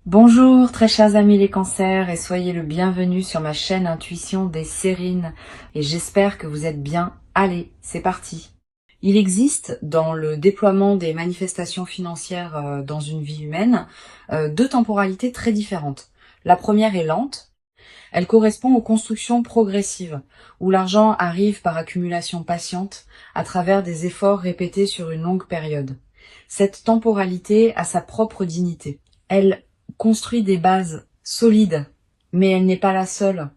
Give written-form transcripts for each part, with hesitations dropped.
Bonjour très chers amis les cancers et soyez le bienvenu sur ma chaîne Intuition des Sérines et j'espère que vous êtes bien. Allez, c'est parti. Il existe dans le déploiement des manifestations financières dans une vie humaine deux temporalités très différentes. La première est lente, elle correspond aux constructions progressives où l'argent arrive par accumulation patiente à travers des efforts répétés sur une longue période. Cette temporalité a sa propre dignité. Elle construit des bases solides, mais elle n'est pas la seule.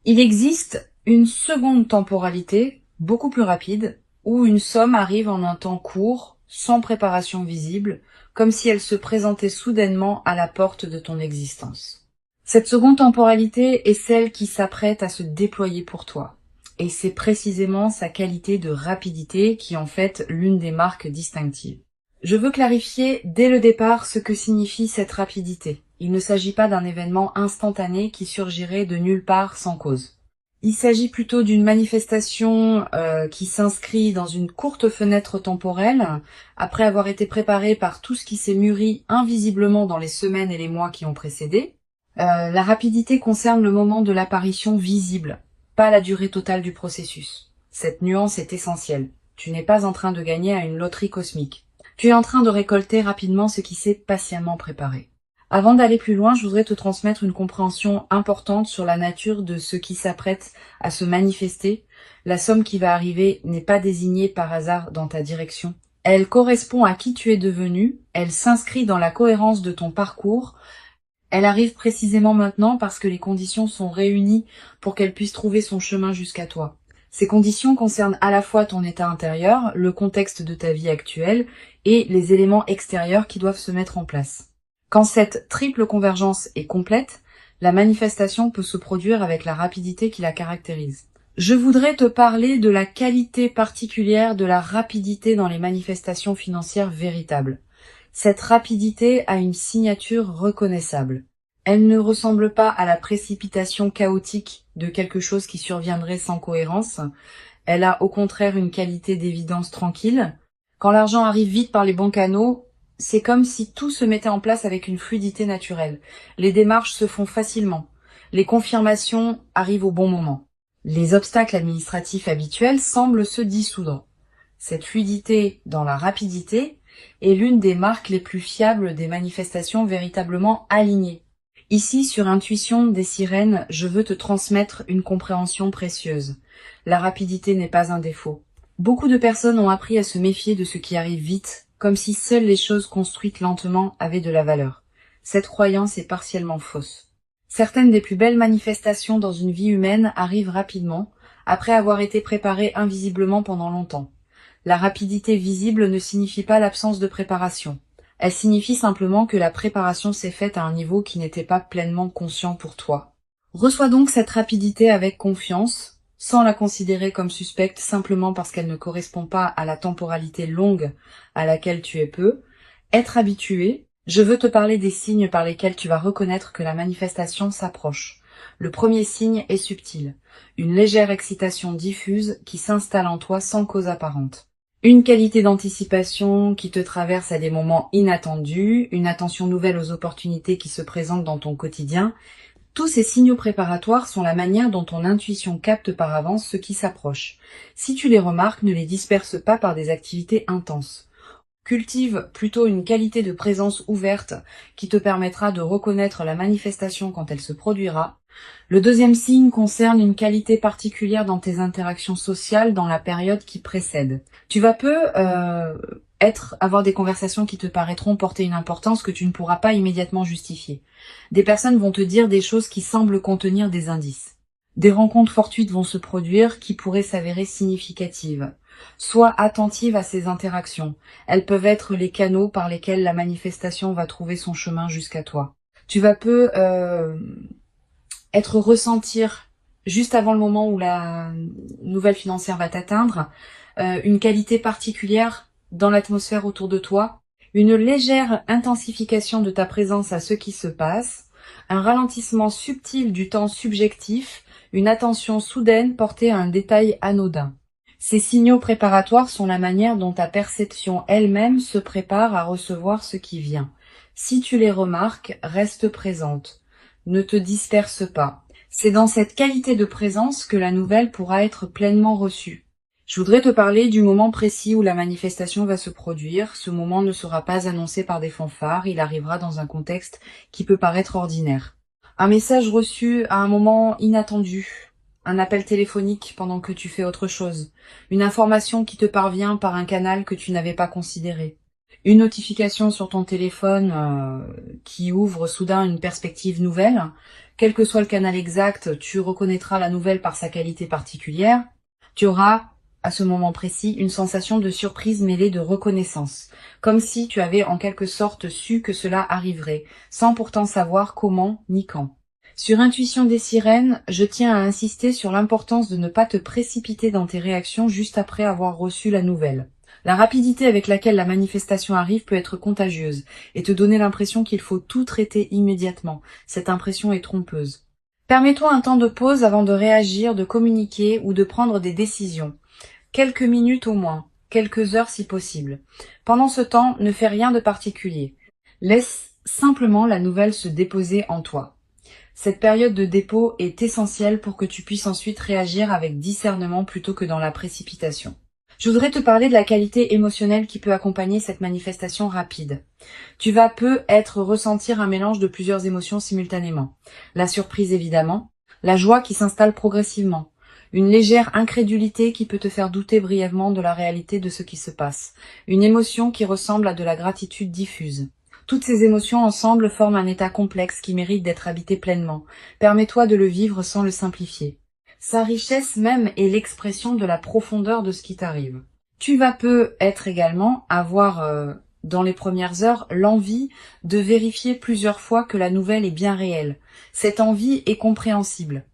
Il existe une seconde temporalité, beaucoup plus rapide, où une somme arrive en un temps court, sans préparation visible, comme si elle se présentait soudainement à la porte de ton existence. Cette seconde temporalité est celle qui s'apprête à se déployer pour toi. Et c'est précisément sa qualité de rapidité qui en fait l'une des marques distinctives. Je veux clarifier dès le départ ce que signifie cette rapidité. Il ne s'agit pas d'un événement instantané qui surgirait de nulle part sans cause. Il s'agit plutôt d'une manifestation qui s'inscrit dans une courte fenêtre temporelle, après avoir été préparée par tout ce qui s'est mûri invisiblement dans les semaines et les mois qui ont précédé. La rapidité concerne le moment de l'apparition visible, pas la durée totale du processus. Cette nuance est essentielle. Tu n'es pas en train de gagner à une loterie cosmique. Tu es en train de récolter rapidement ce qui s'est patiemment préparé. Avant d'aller plus loin, je voudrais te transmettre une compréhension importante sur la nature de ce qui s'apprête à se manifester. La somme qui va arriver n'est pas désignée par hasard dans ta direction. Elle correspond à qui tu es devenu, elle s'inscrit dans la cohérence de ton parcours. Elle arrive précisément maintenant parce que les conditions sont réunies pour qu'elle puisse trouver son chemin jusqu'à toi. Ces conditions concernent à la fois ton état intérieur, le contexte de ta vie actuelle et les éléments extérieurs qui doivent se mettre en place. Quand cette triple convergence est complète, la manifestation peut se produire avec la rapidité qui la caractérise. Je voudrais te parler de la qualité particulière de la rapidité dans les manifestations financières véritables. Cette rapidité a une signature reconnaissable. Elle ne ressemble pas à la précipitation chaotique de quelque chose qui surviendrait sans cohérence. Elle a au contraire une qualité d'évidence tranquille. Quand l'argent arrive vite par les bons canaux, c'est comme si tout se mettait en place avec une fluidité naturelle. Les démarches se font facilement. Les confirmations arrivent au bon moment. Les obstacles administratifs habituels semblent se dissoudre. Cette fluidité dans la rapidité est l'une des marques les plus fiables des manifestations véritablement alignées. Ici, sur Intuition des Sirènes, je veux te transmettre une compréhension précieuse. La rapidité n'est pas un défaut. Beaucoup de personnes ont appris à se méfier de ce qui arrive vite, comme si seules les choses construites lentement avaient de la valeur. Cette croyance est partiellement fausse. Certaines des plus belles manifestations dans une vie humaine arrivent rapidement, après avoir été préparées invisiblement pendant longtemps. La rapidité visible ne signifie pas l'absence de préparation. Elle signifie simplement que la préparation s'est faite à un niveau qui n'était pas pleinement conscient pour toi. Reçois donc cette rapidité avec confiance, sans la considérer comme suspecte simplement parce qu'elle ne correspond pas à la temporalité longue à laquelle tu es peu. Être habitué, je veux te parler des signes par lesquels tu vas reconnaître que la manifestation s'approche. Le premier signe est subtil, une légère excitation diffuse qui s'installe en toi sans cause apparente. Une qualité d'anticipation qui te traverse à des moments inattendus, une attention nouvelle aux opportunités qui se présentent dans ton quotidien. Tous ces signaux préparatoires sont la manière dont ton intuition capte par avance ce qui s'approche. Si tu les remarques, ne les disperse pas par des activités intenses. Cultive plutôt une qualité de présence ouverte qui te permettra de reconnaître la manifestation quand elle se produira. Le deuxième signe concerne une qualité particulière dans tes interactions sociales dans la période qui précède. Tu vas avoir des conversations qui te paraîtront porter une importance que tu ne pourras pas immédiatement justifier. Des personnes vont te dire des choses qui semblent contenir des indices. Des rencontres fortuites vont se produire qui pourraient s'avérer significatives. Sois attentive à ces interactions. Elles peuvent être les canaux par lesquels la manifestation va trouver son chemin jusqu'à toi. Tu vas ressentir, juste avant le moment où la nouvelle financière va t'atteindre, une qualité particulière dans l'atmosphère autour de toi, une légère intensification de ta présence à ce qui se passe, un ralentissement subtil du temps subjectif, une attention soudaine portée à un détail anodin. Ces signaux préparatoires sont la manière dont ta perception elle-même se prépare à recevoir ce qui vient. Si tu les remarques, reste présente. Ne te disperse pas. C'est dans cette qualité de présence que la nouvelle pourra être pleinement reçue. Je voudrais te parler du moment précis où la manifestation va se produire. Ce moment ne sera pas annoncé par des fanfares, il arrivera dans un contexte qui peut paraître ordinaire. Un message reçu à un moment inattendu, un appel téléphonique pendant que tu fais autre chose, une information qui te parvient par un canal que tu n'avais pas considéré, une notification sur ton téléphone qui ouvre soudain une perspective nouvelle. Quel que soit le canal exact, tu reconnaîtras la nouvelle par sa qualité particulière. Tu auras à ce moment précis, une sensation de surprise mêlée de reconnaissance, comme si tu avais en quelque sorte su que cela arriverait, sans pourtant savoir comment ni quand. Sur Intuition des sirènes, je tiens à insister sur l'importance de ne pas te précipiter dans tes réactions juste après avoir reçu la nouvelle. La rapidité avec laquelle la manifestation arrive peut être contagieuse et te donner l'impression qu'il faut tout traiter immédiatement. Cette impression est trompeuse. Permets-toi un temps de pause avant de réagir, de communiquer ou de prendre des décisions. Quelques minutes au moins, quelques heures si possible. Pendant ce temps, ne fais rien de particulier. Laisse simplement la nouvelle se déposer en toi. Cette période de dépôt est essentielle pour que tu puisses ensuite réagir avec discernement plutôt que dans la précipitation. Je voudrais te parler de la qualité émotionnelle qui peut accompagner cette manifestation rapide. Tu vas ressentir un mélange de plusieurs émotions simultanément. La surprise évidemment, la joie qui s'installe progressivement, une légère incrédulité qui peut te faire douter brièvement de la réalité de ce qui se passe, une émotion qui ressemble à de la gratitude diffuse. Toutes ces émotions ensemble forment un état complexe qui mérite d'être habité pleinement. Permets-toi de le vivre sans le simplifier. Sa richesse même est l'expression de la profondeur de ce qui t'arrive. Tu vas peut-être également avoir dans les premières heures l'envie de vérifier plusieurs fois que la nouvelle est bien réelle. Cette envie est compréhensible.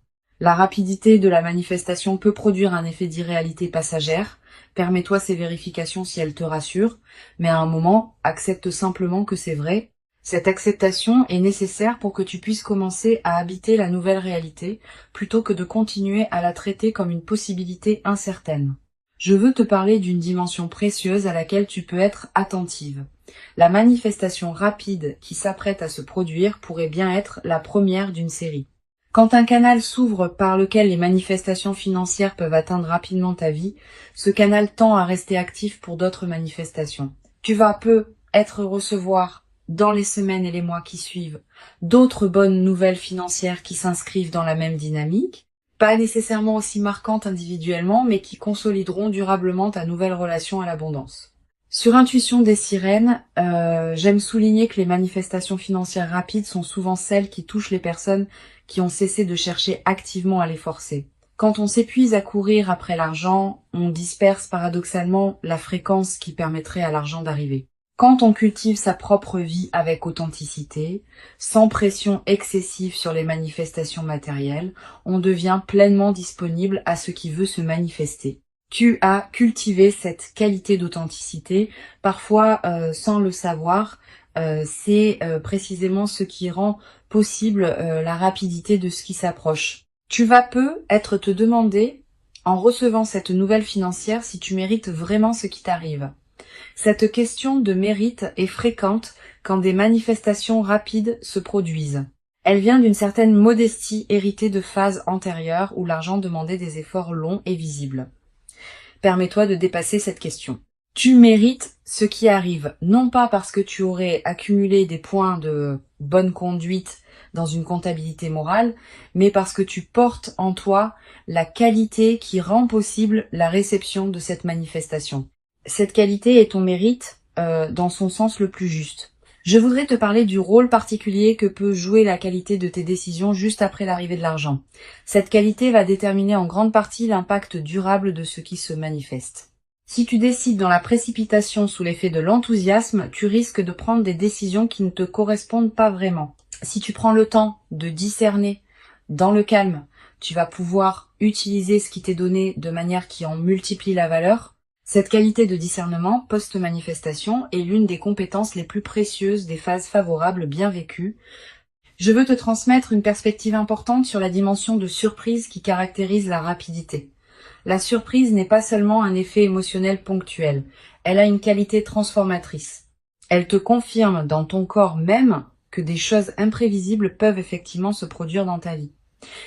La rapidité de la manifestation peut produire un effet d'irréalité passagère. Permets-toi ces vérifications si elles te rassurent, mais à un moment, accepte simplement que c'est vrai. Cette acceptation est nécessaire pour que tu puisses commencer à habiter la nouvelle réalité, plutôt que de continuer à la traiter comme une possibilité incertaine. Je veux te parler d'une dimension précieuse à laquelle tu peux être attentive. La manifestation rapide qui s'apprête à se produire pourrait bien être la première d'une série. Quand un canal s'ouvre par lequel les manifestations financières peuvent atteindre rapidement ta vie, ce canal tend à rester actif pour d'autres manifestations. Tu vas peut-être recevoir, dans les semaines et les mois qui suivent, d'autres bonnes nouvelles financières qui s'inscrivent dans la même dynamique, pas nécessairement aussi marquantes individuellement, mais qui consolideront durablement ta nouvelle relation à l'abondance. Sur Intuition des sirènes, j'aime souligner que les manifestations financières rapides sont souvent celles qui touchent les personnes qui ont cessé de chercher activement à les forcer. Quand on s'épuise à courir après l'argent, on disperse paradoxalement la fréquence qui permettrait à l'argent d'arriver. Quand on cultive sa propre vie avec authenticité, sans pression excessive sur les manifestations matérielles, on devient pleinement disponible à ce qui veut se manifester. Tu as cultivé cette qualité d'authenticité, parfois sans le savoir, c'est précisément ce qui rend possible la rapidité de ce qui s'approche. Tu vas peut-être te demander, en recevant cette nouvelle financière, si tu mérites vraiment ce qui t'arrive. Cette question de mérite est fréquente quand des manifestations rapides se produisent. Elle vient d'une certaine modestie héritée de phases antérieures où l'argent demandait des efforts longs et visibles. Permets-toi de dépasser cette question. Tu mérites ce qui arrive, non pas parce que tu aurais accumulé des points de bonne conduite dans une comptabilité morale, mais parce que tu portes en toi la qualité qui rend possible la réception de cette manifestation. Cette qualité est ton mérite dans son sens le plus juste. Je voudrais te parler du rôle particulier que peut jouer la qualité de tes décisions juste après l'arrivée de l'argent. Cette qualité va déterminer en grande partie l'impact durable de ce qui se manifeste. Si tu décides dans la précipitation sous l'effet de l'enthousiasme, tu risques de prendre des décisions qui ne te correspondent pas vraiment. Si tu prends le temps de discerner dans le calme, tu vas pouvoir utiliser ce qui t'est donné de manière qui en multiplie la valeur. Cette qualité de discernement post-manifestation est l'une des compétences les plus précieuses des phases favorables bien vécues. Je veux te transmettre une perspective importante sur la dimension de surprise qui caractérise la rapidité. La surprise n'est pas seulement un effet émotionnel ponctuel, elle a une qualité transformatrice. Elle te confirme dans ton corps même que des choses imprévisibles peuvent effectivement se produire dans ta vie.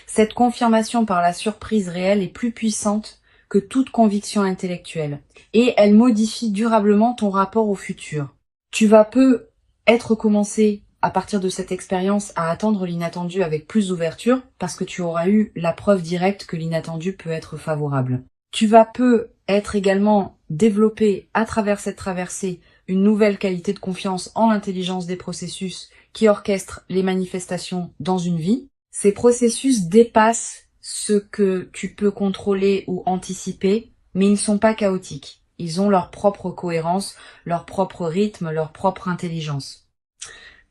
Cette confirmation par la surprise réelle est plus puissante que toute conviction intellectuelle et elle modifie durablement ton rapport au futur. Tu vas peu être commencé à partir de cette expérience à attendre l'inattendu avec plus d'ouverture parce que tu auras eu la preuve directe que l'inattendu peut être favorable. Tu vas peu être également développé à travers cette traversée une nouvelle qualité de confiance en l'intelligence des processus qui orchestrent les manifestations dans une vie. Ces processus dépassent ce que tu peux contrôler ou anticiper, mais ils ne sont pas chaotiques. Ils ont leur propre cohérence, leur propre rythme, leur propre intelligence.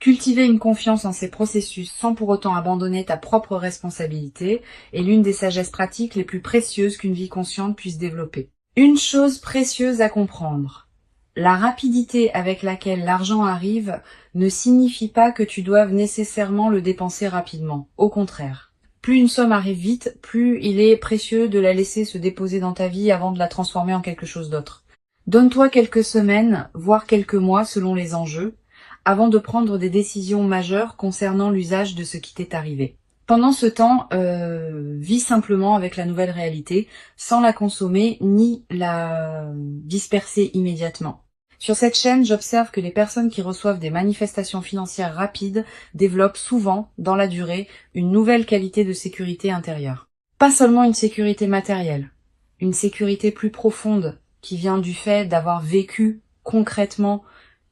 Cultiver une confiance en ces processus sans pour autant abandonner ta propre responsabilité est l'une des sagesses pratiques les plus précieuses qu'une vie consciente puisse développer. Une chose précieuse à comprendre. La rapidité avec laquelle l'argent arrive ne signifie pas que tu doives nécessairement le dépenser rapidement. Au contraire. Plus une somme arrive vite, plus il est précieux de la laisser se déposer dans ta vie avant de la transformer en quelque chose d'autre. Donne-toi quelques semaines, voire quelques mois selon les enjeux, avant de prendre des décisions majeures concernant l'usage de ce qui t'est arrivé. Pendant ce temps, vis simplement avec la nouvelle réalité, sans la consommer ni la disperser immédiatement. Sur cette chaîne, j'observe que les personnes qui reçoivent des manifestations financières rapides développent souvent, dans la durée, une nouvelle qualité de sécurité intérieure. Pas seulement une sécurité matérielle, une sécurité plus profonde qui vient du fait d'avoir vécu concrètement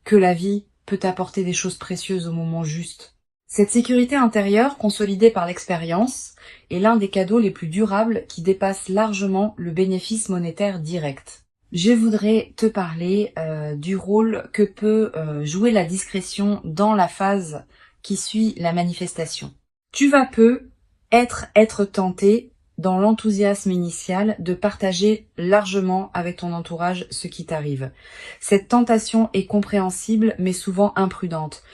que la vie peut apporter des choses précieuses au moment juste. Cette sécurité intérieure, consolidée par l'expérience, est l'un des cadeaux les plus durables qui dépasse largement le bénéfice monétaire direct. Je voudrais te parler du rôle que peut jouer la discrétion dans la phase qui suit la manifestation. Tu vas peu être tenté dans l'enthousiasme initial de partager largement avec ton entourage ce qui t'arrive. Cette tentation est compréhensible mais souvent imprudente.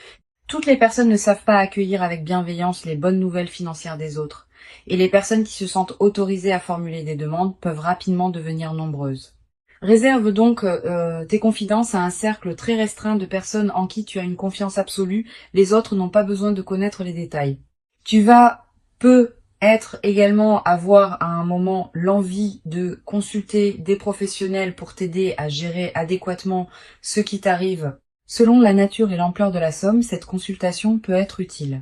Toutes les personnes ne savent pas accueillir avec bienveillance les bonnes nouvelles financières des autres. Et les personnes qui se sentent autorisées à formuler des demandes peuvent rapidement devenir nombreuses. Réserve donc tes confidences à un cercle très restreint de personnes en qui tu as une confiance absolue. Les autres n'ont pas besoin de connaître les détails. Tu vas peut-être également avoir à un moment l'envie de consulter des professionnels pour t'aider à gérer adéquatement ce qui t'arrive. Selon la nature et l'ampleur de la somme, cette consultation peut être utile.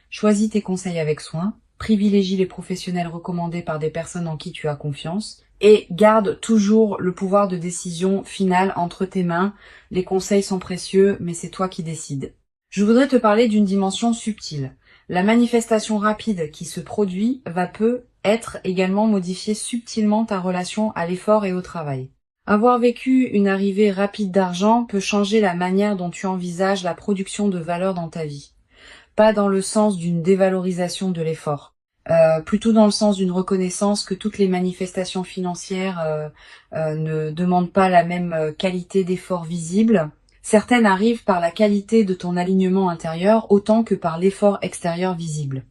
Choisis tes conseils avec soin, privilégie les professionnels recommandés par des personnes en qui tu as confiance, et garde toujours le pouvoir de décision finale entre tes mains. Les conseils sont précieux, mais c'est toi qui décides. Je voudrais te parler d'une dimension subtile. La manifestation rapide qui se produit va peut être également modifier subtilement ta relation à l'effort et au travail. Avoir vécu une arrivée rapide d'argent peut changer la manière dont tu envisages la production de valeur dans ta vie. Pas dans le sens d'une dévalorisation de l'effort. Plutôt dans le sens d'une reconnaissance que toutes les manifestations financières ne demandent pas la même qualité d'effort visible. Certaines arrivent par la qualité de ton alignement intérieur autant que par l'effort extérieur visible.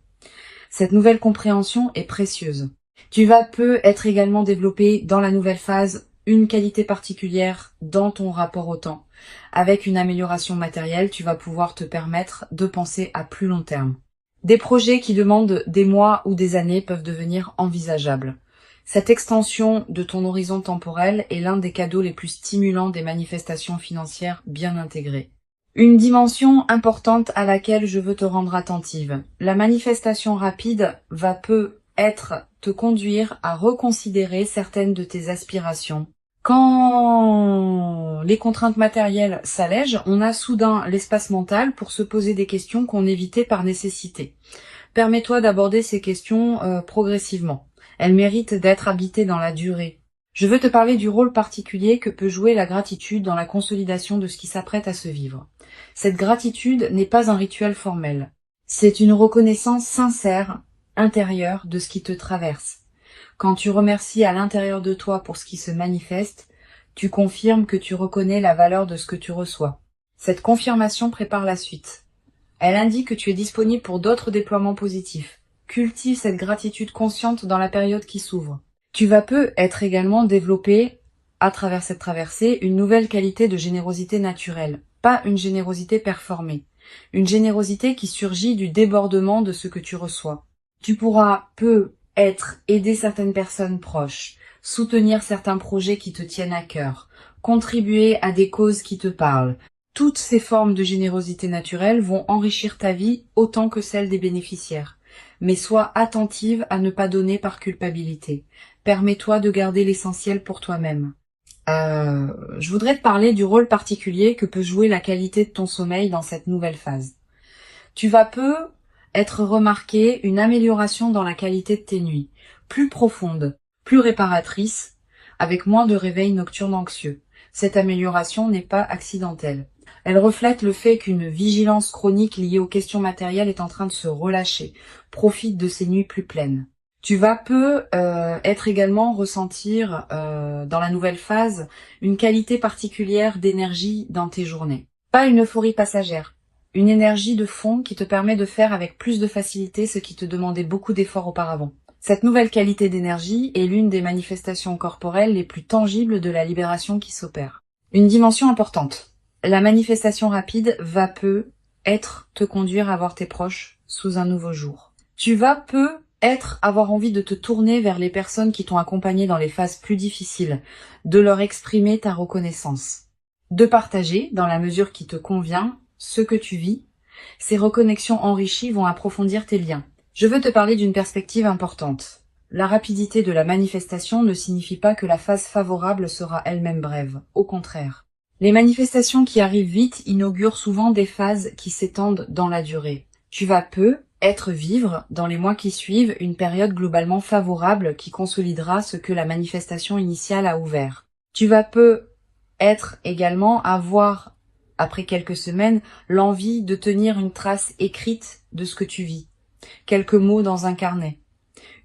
Cette nouvelle compréhension est précieuse. Tu vas peu être également développé dans la nouvelle phase une qualité particulière dans ton rapport au temps. Avec une amélioration matérielle, tu vas pouvoir te permettre de penser à plus long terme. Des projets qui demandent des mois ou des années peuvent devenir envisageables. Cette extension de ton horizon temporel est l'un des cadeaux les plus stimulants des manifestations financières bien intégrées. Une dimension importante à laquelle je veux te rendre attentive. La manifestation rapide va peut-être te conduire à reconsidérer certaines de tes aspirations. Quand les contraintes matérielles s'allègent, on a soudain l'espace mental pour se poser des questions qu'on évitait par nécessité. Permets-toi d'aborder ces questions progressivement. Elles méritent d'être habitées dans la durée. Je veux te parler du rôle particulier que peut jouer la gratitude dans la consolidation de ce qui s'apprête à se vivre. Cette gratitude n'est pas un rituel formel. C'est une reconnaissance sincère, intérieure de ce qui te traverse. Quand tu remercies à l'intérieur de toi pour ce qui se manifeste, tu confirmes que tu reconnais la valeur de ce que tu reçois. Cette confirmation prépare la suite. Elle indique que tu es disponible pour d'autres déploiements positifs. Cultive cette gratitude consciente dans la période qui s'ouvre. Tu vas peu être également développé, à travers cette traversée, une nouvelle qualité de générosité naturelle. pas une générosité performée. Une générosité qui surgit du débordement de ce que tu reçois. Tu pourras aider certaines personnes proches, soutenir certains projets qui te tiennent à cœur, contribuer à des causes qui te parlent. Toutes ces formes de générosité naturelle vont enrichir ta vie autant que celle des bénéficiaires. Mais sois attentive à ne pas donner par culpabilité. Permets-toi de garder l'essentiel pour toi-même. Je voudrais te parler du rôle particulier que peut jouer la qualité de ton sommeil dans cette nouvelle phase. Tu vas être remarqué une amélioration dans la qualité de tes nuits, plus profonde, plus réparatrice, avec moins de réveils nocturnes anxieux. Cette amélioration n'est pas accidentelle. Elle reflète le fait qu'une vigilance chronique liée aux questions matérielles est en train de se relâcher. Profite de ces nuits plus pleines. Tu vas être également ressentir dans la nouvelle phase une qualité particulière d'énergie dans tes journées. Pas une euphorie passagère, une énergie de fond qui te permet de faire avec plus de facilité ce qui te demandait beaucoup d'efforts auparavant. Cette nouvelle qualité d'énergie est l'une des manifestations corporelles les plus tangibles de la libération qui s'opère. Une dimension importante. La manifestation rapide va te conduire à voir tes proches sous un nouveau jour. Tu vas avoir envie de te tourner vers les personnes qui t'ont accompagné dans les phases plus difficiles, de leur exprimer ta reconnaissance, de partager, dans la mesure qui te convient, ce que tu vis. Ces reconnexions enrichies vont approfondir tes liens. Je veux te parler d'une perspective importante. La rapidité de la manifestation ne signifie pas que la phase favorable sera elle-même brève. Au contraire. Les manifestations qui arrivent vite inaugurent souvent des phases qui s'étendent dans la durée. Tu vas vivre, dans les mois qui suivent, une période globalement favorable qui consolidera ce que la manifestation initiale a ouvert. Tu vas également avoir, après quelques semaines, l'envie de tenir une trace écrite de ce que tu vis. Quelques mots dans un carnet.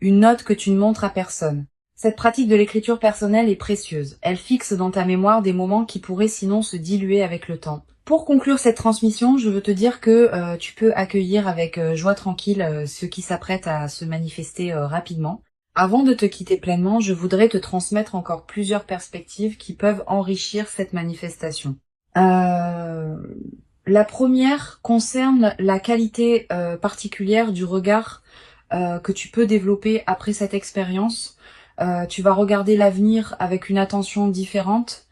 Une note que tu ne montres à personne. Cette pratique de l'écriture personnelle est précieuse. Elle fixe dans ta mémoire des moments qui pourraient sinon se diluer avec le temps. Pour conclure cette transmission, je veux te dire que tu peux accueillir avec joie tranquille ce qui s'apprête à se manifester rapidement. Avant de te quitter pleinement, je voudrais te transmettre encore plusieurs perspectives qui peuvent enrichir cette manifestation. La première concerne la qualité particulière du regard que tu peux développer après cette expérience. Tu vas regarder l'avenir avec une attention différente,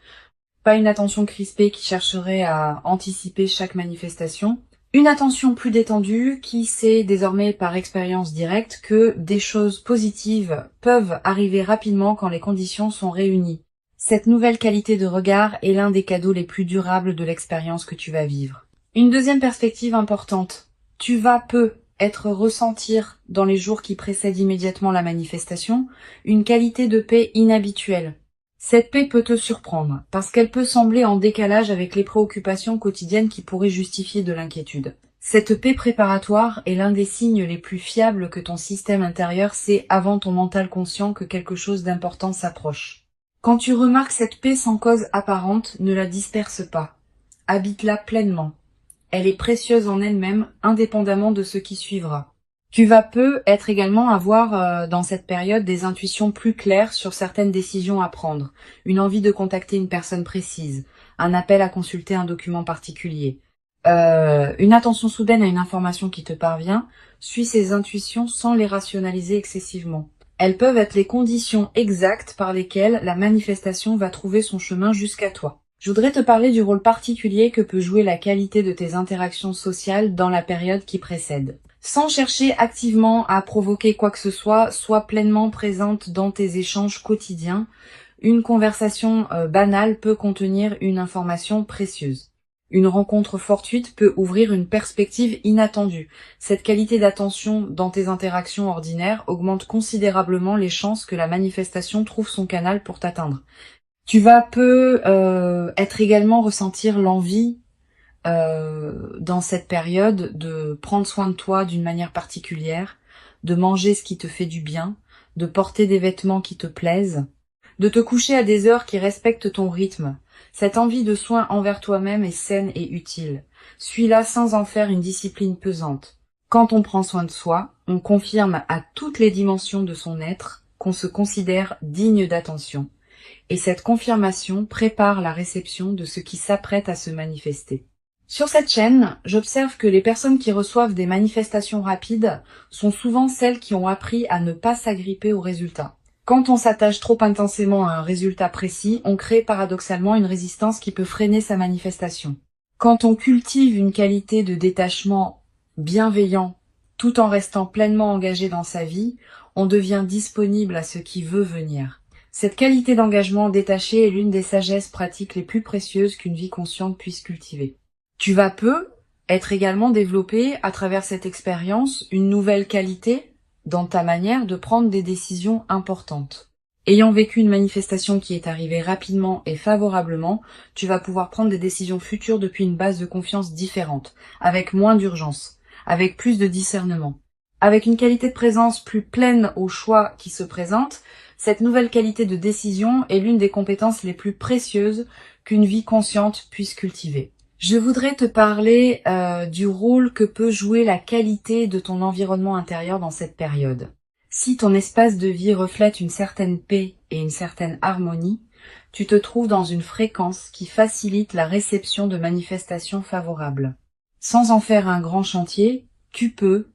pas une attention crispée qui chercherait à anticiper chaque manifestation, une attention plus détendue qui sait désormais par expérience directe que des choses positives peuvent arriver rapidement quand les conditions sont réunies. Cette nouvelle qualité de regard est l'un des cadeaux les plus durables de l'expérience que tu vas vivre. Une deuxième perspective importante. Tu vas ressentir dans les jours qui précèdent immédiatement la manifestation une qualité de paix inhabituelle. Cette paix peut te surprendre parce qu'elle peut sembler en décalage avec les préoccupations quotidiennes qui pourraient justifier de l'inquiétude. Cette paix préparatoire est l'un des signes les plus fiables que ton système intérieur sait avant ton mental conscient que quelque chose d'important s'approche. Quand tu remarques cette paix sans cause apparente, ne la disperse pas. Habite-la pleinement. Elle est précieuse en elle-même, indépendamment de ce qui suivra. Tu vas également avoir dans cette période des intuitions plus claires sur certaines décisions à prendre, une envie de contacter une personne précise, un appel à consulter un document particulier. Une attention soudaine à une information qui te parvient, suis ces intuitions sans les rationaliser excessivement. Elles peuvent être les conditions exactes par lesquelles la manifestation va trouver son chemin jusqu'à toi. Je voudrais te parler du rôle particulier que peut jouer la qualité de tes interactions sociales dans la période qui précède. Sans chercher activement à provoquer quoi que ce soit, sois pleinement présente dans tes échanges quotidiens. Une conversation banale peut contenir une information précieuse. Une rencontre fortuite peut ouvrir une perspective inattendue. Cette qualité d'attention dans tes interactions ordinaires augmente considérablement les chances que la manifestation trouve son canal pour t'atteindre. Tu vas être également ressentir l'envie dans cette période de prendre soin de toi d'une manière particulière, de manger ce qui te fait du bien, de porter des vêtements qui te plaisent, de te coucher à des heures qui respectent ton rythme. Cette envie de soin envers toi-même est saine et utile. Suis-la sans en faire une discipline pesante. Quand on prend soin de soi, on confirme à toutes les dimensions de son être qu'on se considère digne d'attention. Et cette confirmation prépare la réception de ce qui s'apprête à se manifester. Sur cette chaîne, j'observe que les personnes qui reçoivent des manifestations rapides sont souvent celles qui ont appris à ne pas s'agripper aux résultats. Quand on s'attache trop intensément à un résultat précis, on crée paradoxalement une résistance qui peut freiner sa manifestation. Quand on cultive une qualité de détachement bienveillant tout en restant pleinement engagé dans sa vie, on devient disponible à ce qui veut venir. Cette qualité d'engagement détaché est l'une des sagesses pratiques les plus précieuses qu'une vie consciente puisse cultiver. Tu vas peu être également développé à travers cette expérience une nouvelle qualité dans ta manière de prendre des décisions importantes. Ayant vécu une manifestation qui est arrivée rapidement et favorablement, tu vas pouvoir prendre des décisions futures depuis une base de confiance différente, avec moins d'urgence, avec plus de discernement. Avec une qualité de présence plus pleine aux choix qui se présentent, cette nouvelle qualité de décision est l'une des compétences les plus précieuses qu'une vie consciente puisse cultiver. Je voudrais te parler du rôle que peut jouer la qualité de ton environnement intérieur dans cette période. Si ton espace de vie reflète une certaine paix et une certaine harmonie, tu te trouves dans une fréquence qui facilite la réception de manifestations favorables. Sans en faire un grand chantier, tu peux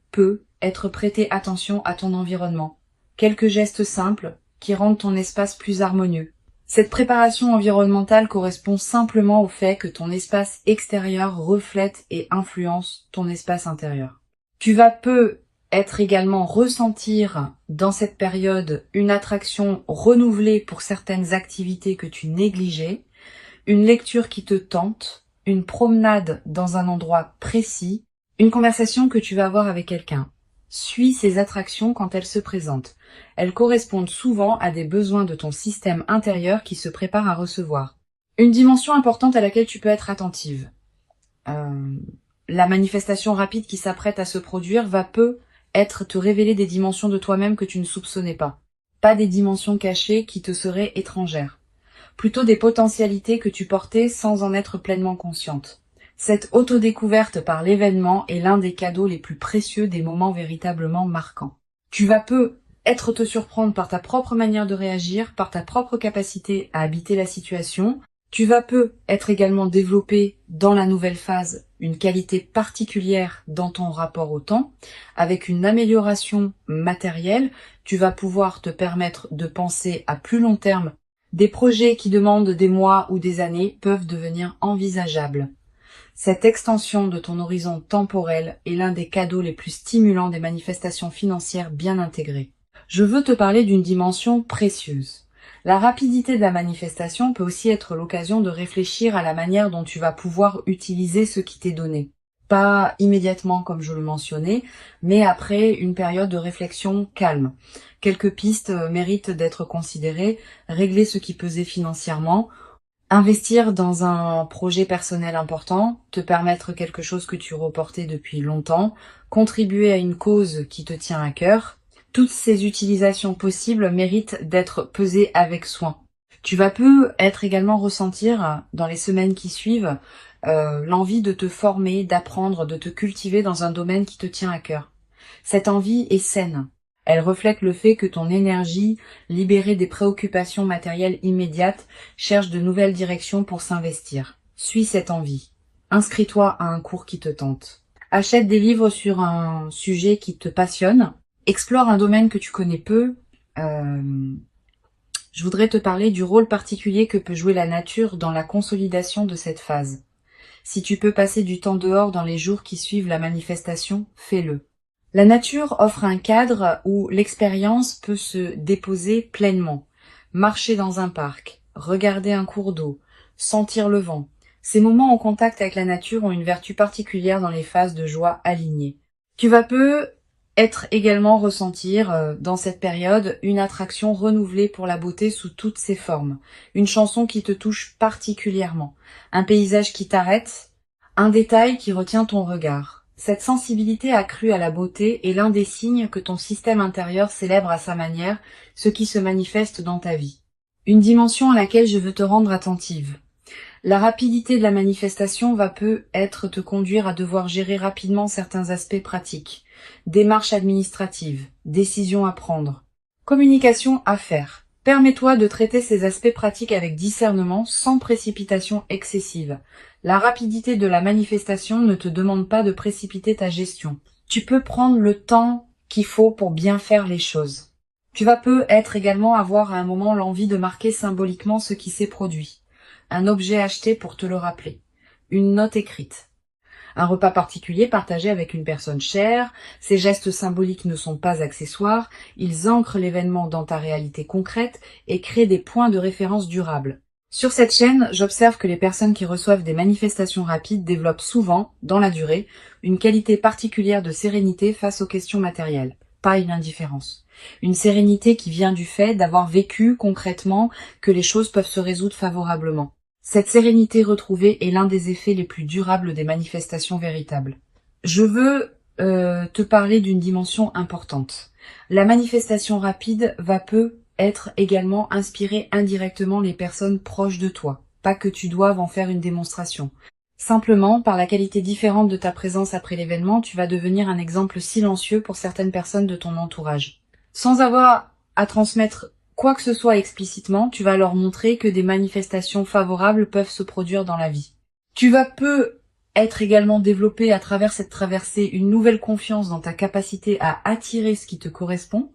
être prêté attention à ton environnement. Quelques gestes simples qui rendent ton espace plus harmonieux. Cette préparation environnementale correspond simplement au fait que ton espace extérieur reflète et influence ton espace intérieur. Tu vas être également ressentir dans cette période une attraction renouvelée pour certaines activités que tu négligeais, une lecture qui te tente, une promenade dans un endroit précis, une conversation que tu vas avoir avec quelqu'un. Suis ces attractions quand elles se présentent. Elles correspondent souvent à des besoins de ton système intérieur qui se prépare à recevoir. Une dimension importante à laquelle tu peux être attentive. La manifestation rapide qui s'apprête à se produire va te révéler des dimensions de toi-même que tu ne soupçonnais pas. Pas des dimensions cachées qui te seraient étrangères. Plutôt des potentialités que tu portais sans en être pleinement consciente. Cette autodécouverte par l'événement est l'un des cadeaux les plus précieux des moments véritablement marquants. Tu vas être te surprendre par ta propre manière de réagir, par ta propre capacité à habiter la situation. Tu vas être également développé dans la nouvelle phase une qualité particulière dans ton rapport au temps. Avec une amélioration matérielle, tu vas pouvoir te permettre de penser à plus long terme. Des projets qui demandent des mois ou des années peuvent devenir envisageables. Cette extension de ton horizon temporel est l'un des cadeaux les plus stimulants des manifestations financières bien intégrées. Je veux te parler d'une dimension précieuse. La rapidité de la manifestation peut aussi être l'occasion de réfléchir à la manière dont tu vas pouvoir utiliser ce qui t'est donné. Pas immédiatement comme je le mentionnais, mais après une période de réflexion calme. Quelques pistes méritent d'être considérées, régler ce qui pesait financièrement, investir dans un projet personnel important, te permettre quelque chose que tu reportais depuis longtemps, contribuer à une cause qui te tient à cœur. Toutes ces utilisations possibles méritent d'être pesées avec soin. Tu vas être également ressentir dans les semaines qui suivent l'envie de te former, d'apprendre, de te cultiver dans un domaine qui te tient à cœur. Cette envie est saine. Elle reflète le fait que ton énergie, libérée des préoccupations matérielles immédiates, cherche de nouvelles directions pour s'investir. Suis cette envie. Inscris-toi à un cours qui te tente. Achète des livres sur un sujet qui te passionne. Explore un domaine que tu connais peu. Je voudrais te parler du rôle particulier que peut jouer la nature dans la consolidation de cette phase. Si tu peux passer du temps dehors dans les jours qui suivent la manifestation, fais-le. La nature offre un cadre où l'expérience peut se déposer pleinement. Marcher dans un parc, regarder un cours d'eau, sentir le vent. Ces moments en contact avec la nature ont une vertu particulière dans les phases de joie alignées. Tu vas être également ressentir dans cette période une attraction renouvelée pour la beauté sous toutes ses formes. Une chanson qui te touche particulièrement. Un paysage qui t'arrête. Un détail qui retient ton regard. Cette sensibilité accrue à la beauté est l'un des signes que ton système intérieur célèbre à sa manière ce qui se manifeste dans ta vie. Une dimension à laquelle je veux te rendre attentive. La rapidité de la manifestation va être te conduire à devoir gérer rapidement certains aspects pratiques. Démarches administratives, décisions à prendre, communication à faire, Permets-toi de traiter ces aspects pratiques avec discernement, sans précipitation excessive. La rapidité de la manifestation ne te demande pas de précipiter ta gestion. Tu peux prendre le temps qu'il faut pour bien faire les choses. Tu vas peut-être également avoir à un moment l'envie de marquer symboliquement ce qui s'est produit. Un objet acheté pour te le rappeler. Une note écrite. Un repas particulier partagé avec une personne chère. Ces gestes symboliques ne sont pas accessoires, ils ancrent l'événement dans ta réalité concrète et créent des points de référence durables. Sur cette chaîne, j'observe que les personnes qui reçoivent des manifestations rapides développent souvent, dans la durée, une qualité particulière de sérénité face aux questions matérielles, pas une indifférence. Une sérénité qui vient du fait d'avoir vécu concrètement que les choses peuvent se résoudre favorablement. Cette sérénité retrouvée est l'un des effets les plus durables des manifestations véritables. Je veux te parler d'une dimension importante. La manifestation rapide va être également inspirer indirectement les personnes proches de toi. Pas que tu doives en faire une démonstration. Simplement, par la qualité différente de ta présence après l'événement, tu vas devenir un exemple silencieux pour certaines personnes de ton entourage. Sans avoir à transmettre quoi que ce soit explicitement, tu vas leur montrer que des manifestations favorables peuvent se produire dans la vie. Tu vas être également développé à travers cette traversée une nouvelle confiance dans ta capacité à attirer ce qui te correspond,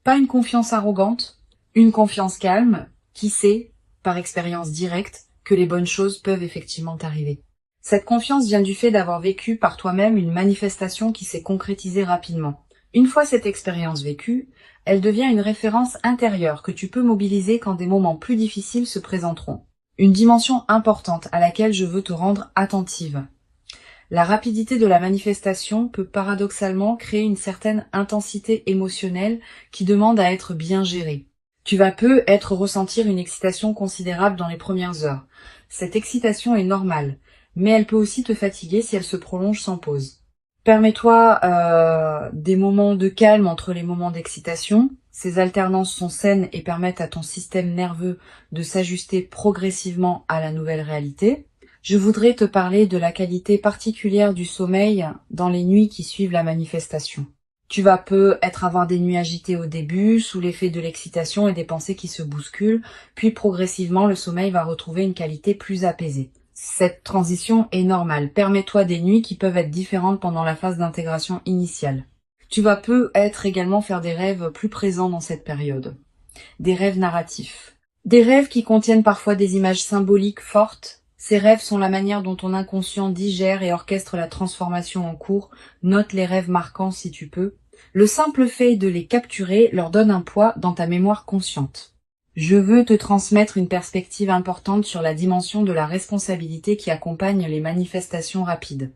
pas une confiance arrogante, une confiance calme, qui sait, par expérience directe, que les bonnes choses peuvent effectivement t'arriver. Cette confiance vient du fait d'avoir vécu par toi-même une manifestation qui s'est concrétisée rapidement. Une fois cette expérience vécue, elle devient une référence intérieure que tu peux mobiliser quand des moments plus difficiles se présenteront. Une dimension importante à laquelle je veux te rendre attentive. La rapidité de la manifestation peut paradoxalement créer une certaine intensité émotionnelle qui demande à être bien gérée. Tu vas peut-être ressentir une excitation considérable dans les premières heures. Cette excitation est normale, mais elle peut aussi te fatiguer si elle se prolonge sans pause. Permets-toi des moments de calme entre les moments d'excitation. Ces alternances sont saines et permettent à ton système nerveux de s'ajuster progressivement à la nouvelle réalité. Je voudrais te parler de la qualité particulière du sommeil dans les nuits qui suivent la manifestation. Tu vas peut-être avoir des nuits agitées au début, sous l'effet de l'excitation et des pensées qui se bousculent, puis progressivement le sommeil va retrouver une qualité plus apaisée. Cette transition est normale. Permets-toi des nuits qui peuvent être différentes pendant la phase d'intégration initiale. Tu vas peut-être également faire des rêves plus présents dans cette période. Des rêves narratifs. Des rêves qui contiennent parfois des images symboliques fortes. Ces rêves sont la manière dont ton inconscient digère et orchestre la transformation en cours. Note les rêves marquants si tu peux. Le simple fait de les capturer leur donne un poids dans ta mémoire consciente. Je veux te transmettre une perspective importante sur la dimension de la responsabilité qui accompagne les manifestations rapides.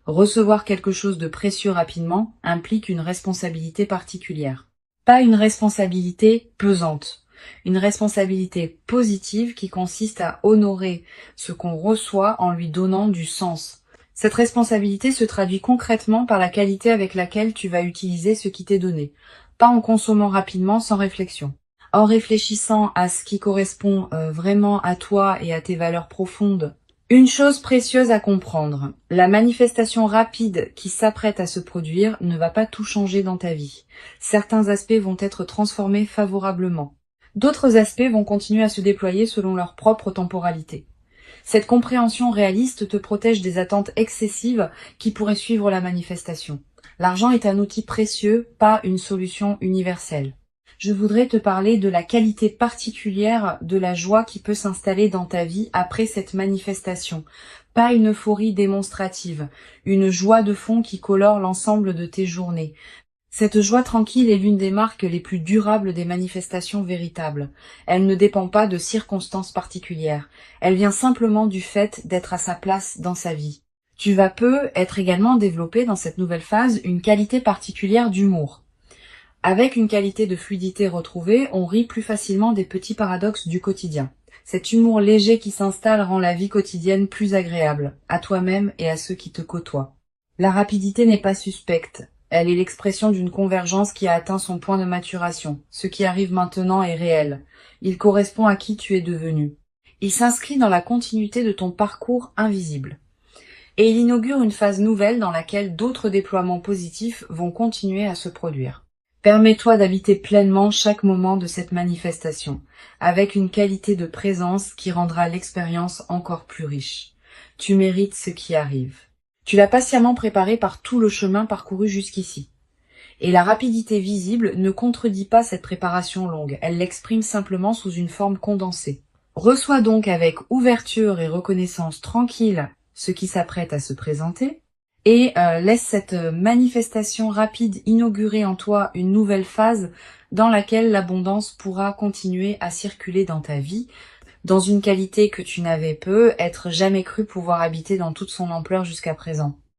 Recevoir quelque chose de précieux rapidement implique une responsabilité particulière. Pas une responsabilité pesante, une responsabilité positive qui consiste à honorer ce qu'on reçoit en lui donnant du sens. Cette responsabilité se traduit concrètement par la qualité avec laquelle tu vas utiliser ce qui t'est donné, pas en consommant rapidement sans réflexion. En réfléchissant à ce qui correspond vraiment à toi et à tes valeurs profondes. Une chose précieuse à comprendre, la manifestation rapide qui s'apprête à se produire ne va pas tout changer dans ta vie. Certains aspects vont être transformés favorablement. D'autres aspects vont continuer à se déployer selon leur propre temporalité. Cette compréhension réaliste te protège des attentes excessives qui pourraient suivre la manifestation. L'argent est un outil précieux, pas une solution universelle. Je voudrais te parler de la qualité particulière de la joie qui peut s'installer dans ta vie après cette manifestation. Pas une euphorie démonstrative, une joie de fond qui colore l'ensemble de tes journées. Cette joie tranquille est l'une des marques les plus durables des manifestations véritables. Elle ne dépend pas de circonstances particulières. Elle vient simplement du fait d'être à sa place dans sa vie. Tu vas être également développer dans cette nouvelle phase une qualité particulière d'humour. Avec une qualité de fluidité retrouvée, on rit plus facilement des petits paradoxes du quotidien. Cet humour léger qui s'installe rend la vie quotidienne plus agréable, à toi-même et à ceux qui te côtoient. La rapidité n'est pas suspecte. Elle est l'expression d'une convergence qui a atteint son point de maturation. Ce qui arrive maintenant est réel. Il correspond à qui tu es devenu. Il s'inscrit dans la continuité de ton parcours invisible. Et il inaugure une phase nouvelle dans laquelle d'autres déploiements positifs vont continuer à se produire. Permets-toi d'habiter pleinement chaque moment de cette manifestation, avec une qualité de présence qui rendra l'expérience encore plus riche. Tu mérites ce qui arrive. Tu l'as patiemment préparé par tout le chemin parcouru jusqu'ici. Et la rapidité visible ne contredit pas cette préparation longue, elle l'exprime simplement sous une forme condensée. Reçois donc avec ouverture et reconnaissance tranquille ce qui s'apprête à se présenter, et laisse cette manifestation rapide inaugurer en toi une nouvelle phase dans laquelle l'abondance pourra continuer à circuler dans ta vie, dans une qualité que tu n'avais peut-être jamais cru pouvoir habiter dans toute son ampleur jusqu'à présent.